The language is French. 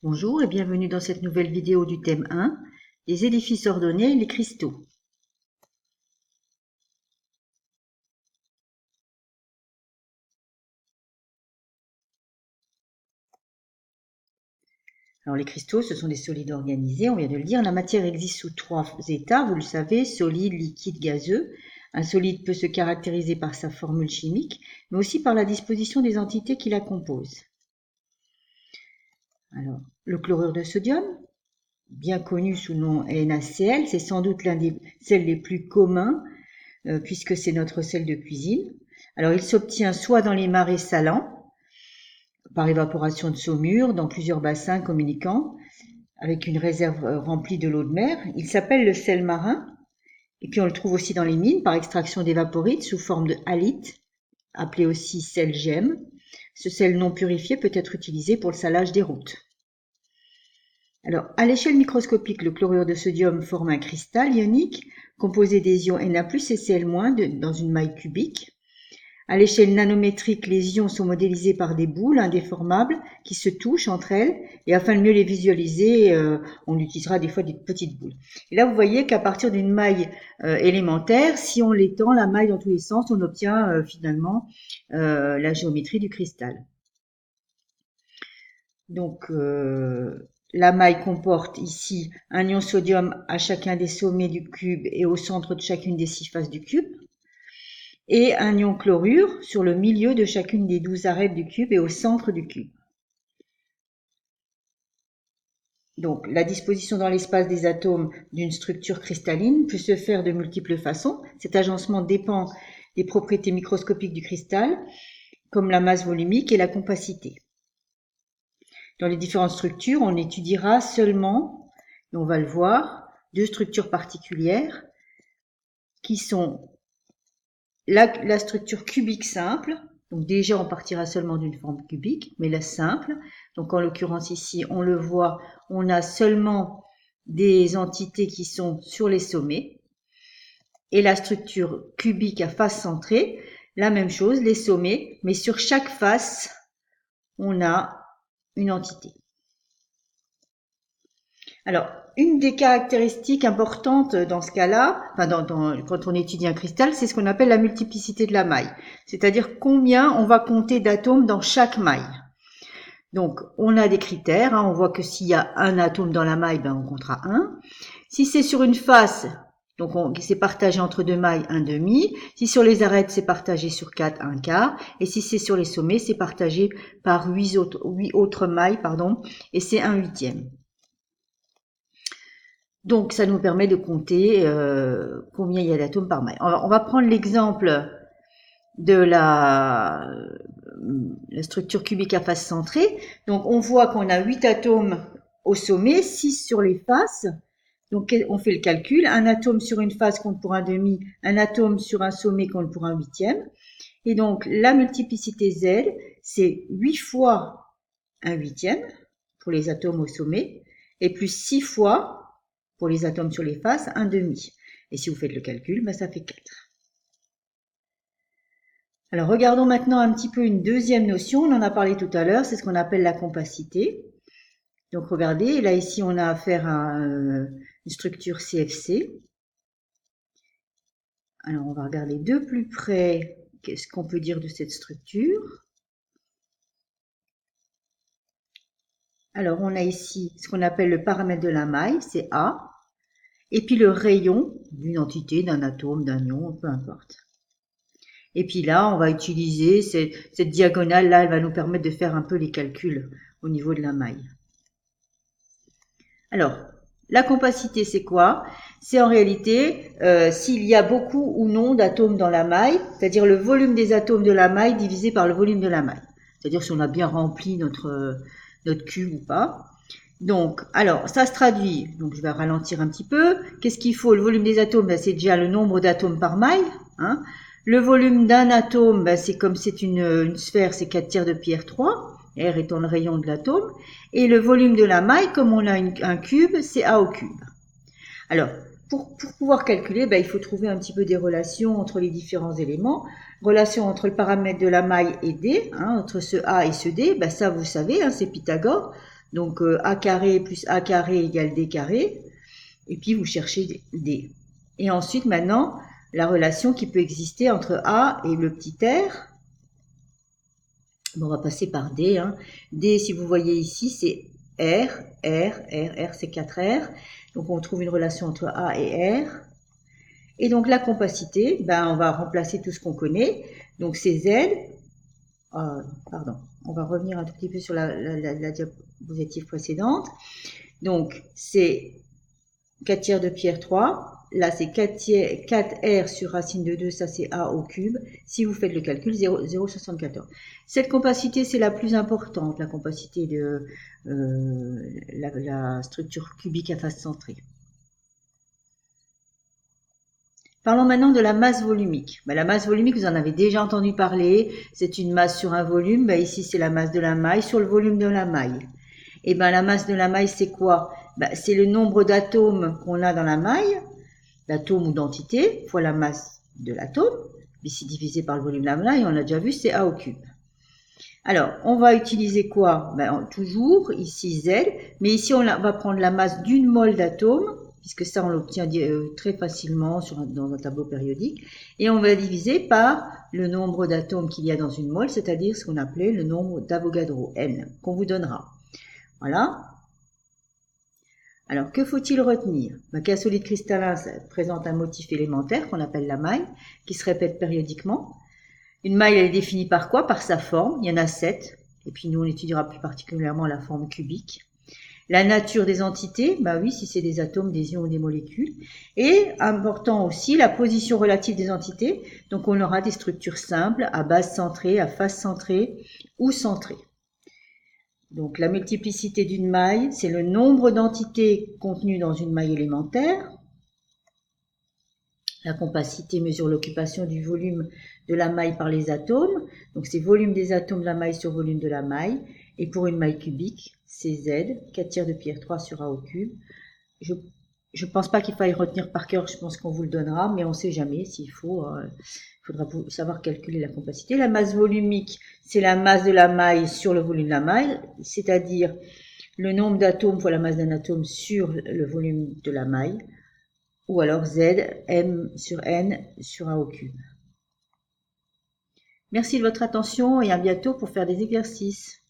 Bonjour et bienvenue dans cette nouvelle vidéo du thème 1, les édifices ordonnés, les cristaux. Alors les cristaux, ce sont des solides organisés, on vient de le dire. La matière existe sous 3 états, vous le savez, solide, liquide, gazeux. Un solide peut se caractériser par sa formule chimique, mais aussi par la disposition des entités qui la composent. Alors, le chlorure de sodium, bien connu sous le nom NaCl, c'est sans doute l'un des sels les plus communs, puisque c'est notre sel de cuisine. Alors, il s'obtient soit dans les marais salants, par évaporation de saumure, dans plusieurs bassins communiquants, avec une réserve remplie de l'eau de mer. Il s'appelle le sel marin, et puis on le trouve aussi dans les mines, par extraction d'évaporite sous forme de halite, appelé aussi sel gemme. Ce sel non purifié peut être utilisé pour le salage des routes. Alors, à l'échelle microscopique, le chlorure de sodium forme un cristal ionique composé des ions Na+, et Cl- dans une maille cubique. À l'échelle nanométrique, les ions sont modélisés par des boules indéformables qui se touchent entre elles, et afin de mieux les visualiser, on utilisera des fois des petites boules. Et là, vous voyez qu'à partir d'une maille élémentaire, si on l'étend la maille dans tous les sens, on obtient finalement la géométrie du cristal. Donc, la maille comporte ici un ion sodium à chacun des sommets du cube et au centre de chacune des 6 faces du cube, et un ion chlorure sur le milieu de chacune des 12 arêtes du cube et au centre du cube. Donc, la disposition dans l'espace des atomes d'une structure cristalline peut se faire de multiples façons. Cet agencement dépend des propriétés microscopiques du cristal, comme la masse volumique et la compacité. Dans les différentes structures, on étudiera seulement, et on va le voir, 2 structures particulières qui sont la structure cubique simple. Donc déjà, on partira seulement d'une forme cubique, mais la simple. Donc en l'occurrence ici, on le voit, on a seulement des entités qui sont sur les sommets. Et la structure cubique à face centrée, la même chose, les sommets, mais sur chaque face, on a une entité. Alors, une des caractéristiques importantes dans ce cas-là, quand on étudie un cristal, c'est ce qu'on appelle la multiplicité de la maille. C'est-à-dire combien on va compter d'atomes dans chaque maille. Donc, on a des critères. On voit que s'il y a un atome dans la maille, on comptera 1. Si c'est sur une face, donc c'est partagé entre 2 mailles, 1/2. Si sur les arêtes, c'est partagé sur 4, 1/4. Et si c'est sur les sommets, c'est partagé par 8 autres mailles, et c'est 1/8. Donc, ça nous permet de compter combien il y a d'atomes par maille. On va prendre l'exemple de la structure cubique à face centrée. Donc, on voit qu'on a 8 atomes au sommet, 6 sur les faces. Donc, on fait le calcul. Un atome sur une face compte pour 1/2, un atome sur un sommet compte pour 1/8. Et donc, la multiplicité Z, c'est 8 fois 1/8 pour les atomes au sommet, et plus 6 fois pour les atomes sur les faces, 1/2. Et si vous faites le calcul, ça fait 4. Alors, regardons maintenant un petit peu une deuxième notion. On en a parlé tout à l'heure, c'est ce qu'on appelle la compacité. Donc, regardez, là, ici, on a affaire à une structure CFC. Alors, on va regarder de plus près qu'est-ce qu'on peut dire de cette structure. Alors, on a ici ce qu'on appelle le paramètre de la maille, c'est A. Et puis le rayon d'une entité, d'un atome, d'un ion, peu importe. Et puis là, on va utiliser cette diagonale-là, elle va nous permettre de faire un peu les calculs au niveau de la maille. Alors, la compacité, c'est quoi? C'est en réalité s'il y a beaucoup ou non d'atomes dans la maille, c'est-à-dire le volume des atomes de la maille divisé par le volume de la maille. C'est-à-dire si on a bien rempli notre cube ou pas. Donc, alors, ça se traduit, donc je vais ralentir un petit peu. Qu'est-ce qu'il faut? Le volume des atomes, c'est déjà le nombre d'atomes par maille. Le volume d'un atome, c'est comme c'est une sphère, c'est 4/3 de pi R3, R étant le rayon de l'atome. Et le volume de la maille, comme on a un cube, c'est A au cube. Alors, pour pouvoir calculer, il faut trouver un petit peu des relations entre les différents éléments. Relation entre le paramètre de la maille et D, entre ce A et ce D, ça vous savez, c'est Pythagore. Donc A carré plus A carré égale D carré. Et puis vous cherchez D. Et ensuite maintenant, la relation qui peut exister entre A et le petit r. Bon, on va passer par D. Hein. D, si vous voyez ici, c'est R, R c'est 4R. Donc on trouve une relation entre A et R. Et donc la compacité, ben, on va remplacer tout ce qu'on connaît. Donc c'est Z. Pardon, on va revenir un tout petit peu sur la diapositive précédente. Donc c'est 4 tiers de pi R3. Là, c'est 4R sur racine de 2, ça c'est A au cube. Si vous faites le calcul, 0,74. Cette compacité, c'est la plus importante, la compacité de la structure cubique à face centrée. Parlons maintenant de la masse volumique. La masse volumique, vous en avez déjà entendu parler. C'est une masse sur un volume. Ici, c'est la masse de la maille sur le volume de la maille. Et la masse de la maille, c'est quoi? C'est le nombre d'atomes qu'on a dans la maille, d'atomes ou d'entités, fois la masse de l'atome. Ici, divisé par le volume de la maille, on l'a déjà vu, c'est A au cube. Alors, on va utiliser quoi? Toujours, ici Z, mais ici, on va prendre la masse d'une mole d'atome, puisque ça, on l'obtient très facilement dans un tableau périodique, et on va diviser par le nombre d'atomes qu'il y a dans une mole, c'est-à-dire ce qu'on appelait le nombre d'Avogadro, N, qu'on vous donnera. Voilà. Alors, que faut-il retenir? Qu'un solide cristallin présente un motif élémentaire qu'on appelle la maille, qui se répète périodiquement. Une maille, elle est définie par quoi? Par sa forme. Il y en a 7. Et puis, nous, on étudiera plus particulièrement la forme cubique. La nature des entités, oui, si c'est des atomes, des ions ou des molécules. Et, important aussi, la position relative des entités. Donc, on aura des structures simples, à base centrée, à face centrée ou centrée. Donc, la multiplicité d'une maille, c'est le nombre d'entités contenues dans une maille élémentaire. La compacité mesure l'occupation du volume de la maille par les atomes. Donc, c'est volume des atomes de la maille sur volume de la maille. Et pour une maille cubique, c'est Z, 4 tiers de pi R3 sur A au cube. Je ne pense pas qu'il faille retenir par cœur, je pense qu'on vous le donnera, mais on ne sait jamais s'il faut. Il faudra savoir calculer la compacité. La masse volumique, c'est la masse de la maille sur le volume de la maille, c'est-à-dire le nombre d'atomes fois la masse d'un atome sur le volume de la maille, ou alors Z, M sur N sur A au cube. Merci de votre attention et à bientôt pour faire des exercices.